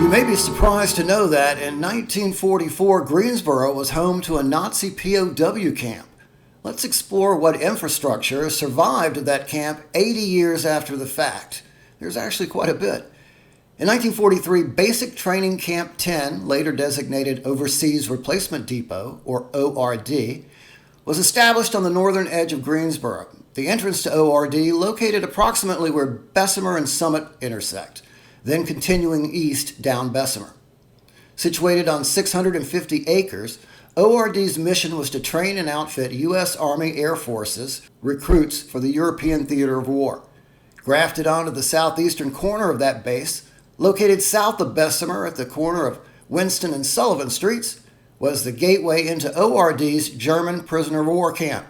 You may be surprised to know that in 1944, Greensboro was home to a Nazi POW camp. Let's explore what infrastructure survived at that camp 80 years after the fact. There's actually quite a bit. In 1943, Basic Training Camp 10, later designated Overseas Replacement Depot, or ORD, was established on the northern edge of Greensboro. The entrance to ORD located approximately where Bessemer and Summit intersect, then continuing east down Bessemer. Situated on 650 acres, ORD's mission was to train and outfit U.S. Army Air Forces recruits for the European theater of war. Grafted onto the southeastern corner of that base, located south of Bessemer at the corner of Winston and Sullivan Streets, was the gateway into ORD's German prisoner of war camp.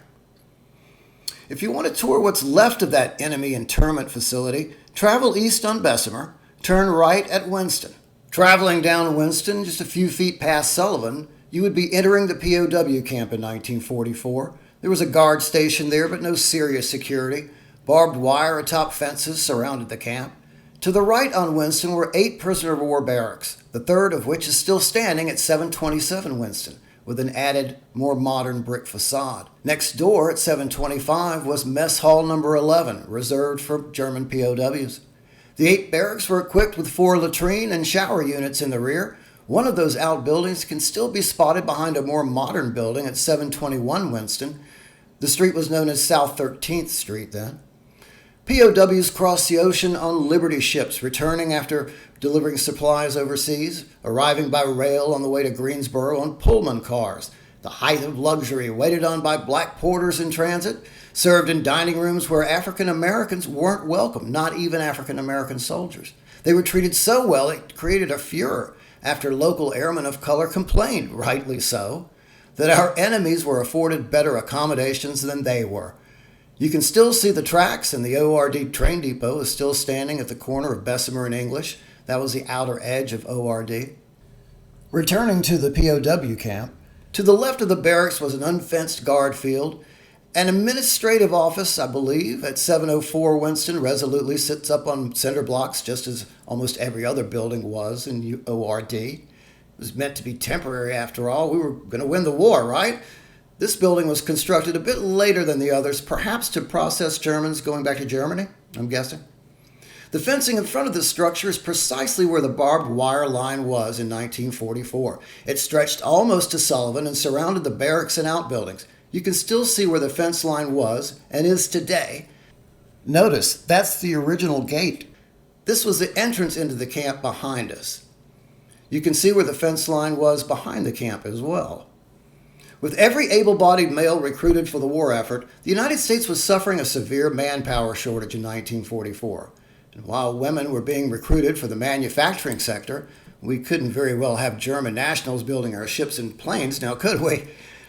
If you want to tour what's left of that enemy internment facility, travel east on Bessemer, turn right at Winston. Traveling down Winston just a few feet past Sullivan, you would be entering the POW camp in 1944. There was a guard station there, but no serious security. Barbed wire atop fences surrounded the camp. To the right on Winston were 8 prisoner of war barracks, the third of which is still standing at 727 Winston, with an added, more modern brick facade. Next door at 725 was Mess Hall number 11, reserved for German POWs. The 8 barracks were equipped with 4 latrine and shower units in the rear. One of those outbuildings can still be spotted behind a more modern building at 721 Winston. The street was known as South 13th Street then. POWs crossed the ocean on Liberty ships, returning after delivering supplies overseas, arriving by rail on the way to Greensboro on Pullman cars, the height of luxury, waited on by black porters in transit, served in dining rooms where African Americans weren't welcome, not even African American soldiers. They were treated so well it created a furor after local airmen of color complained, rightly so, that our enemies were afforded better accommodations than they were. You can still see the tracks, and the ORD train depot is still standing at the corner of Bessemer and English. That was the outer edge of ORD. Returning to the POW camp, to the left of the barracks was an unfenced guard field. An administrative office, I believe, at 704 Winston resolutely sits up on cinder blocks, just as almost every other building was in ORD. It was meant to be temporary after all. We were going to win the war, right? This building was constructed a bit later than the others, perhaps to process Germans going back to Germany, I'm guessing. The fencing in front of this structure is precisely where the barbed wire line was in 1944. It stretched almost to Sullivan and surrounded the barracks and outbuildings. You can still see where the fence line was and is today. Notice, that's the original gate. This was the entrance into the camp behind us. You can see where the fence line was behind the camp as well. With every able-bodied male recruited for the war effort, the United States was suffering a severe manpower shortage in 1944. And while women were being recruited for the manufacturing sector, we couldn't very well have German nationals building our ships and planes, now could we?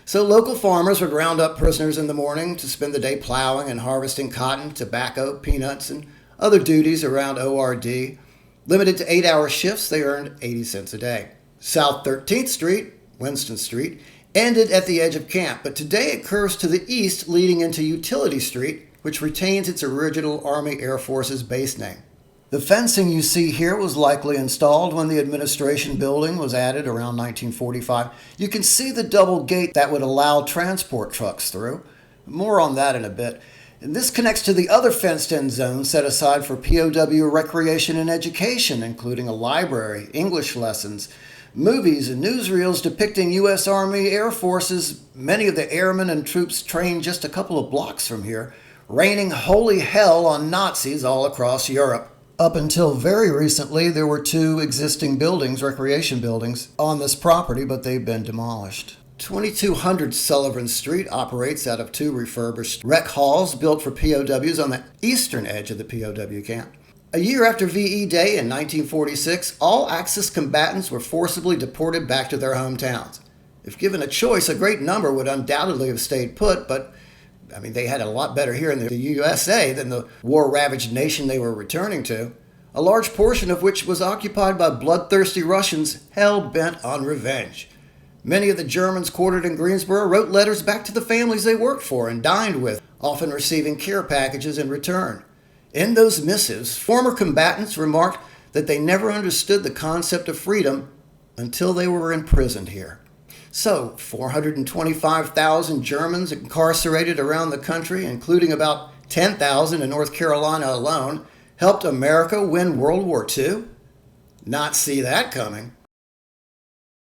So local farmers would round up prisoners in the morning to spend the day plowing and harvesting cotton, tobacco, peanuts, and other duties around ORD. Limited to 8-hour shifts, they earned 80 cents a day. South 13th Street, Winston Street, ended at the edge of camp, but today it curves to the east leading into Utility Street, which retains its original Army Air Forces base name. The fencing you see here was likely installed when the administration building was added around 1945. You can see the double gate that would allow transport trucks through. More on that in a bit. And this connects to the other fenced-in zone set aside for POW recreation and education, including a library, English lessons, movies and newsreels depicting U.S. Army Air Forces, many of the airmen and troops trained just a couple of blocks from here, raining holy hell on Nazis all across Europe. Up until very recently, there were 2 existing buildings, recreation buildings, on this property, but they've been demolished. 2200 Sullivan Street operates out of 2 refurbished rec halls built for POWs on the eastern edge of the POW camp. A year after VE Day in 1946, all Axis combatants were forcibly deported back to their hometowns. If given a choice, a great number would undoubtedly have stayed put, but they had it a lot better here in the USA than the war-ravaged nation they were returning to, a large portion of which was occupied by bloodthirsty Russians hell-bent on revenge. Many of the Germans quartered in Greensboro wrote letters back to the families they worked for and dined with, often receiving care packages in return. In those missives, former combatants remarked that they never understood the concept of freedom until they were imprisoned here. So, 425,000 Germans incarcerated around the country, including about 10,000 in North Carolina alone, helped America win World War II? Not see that coming.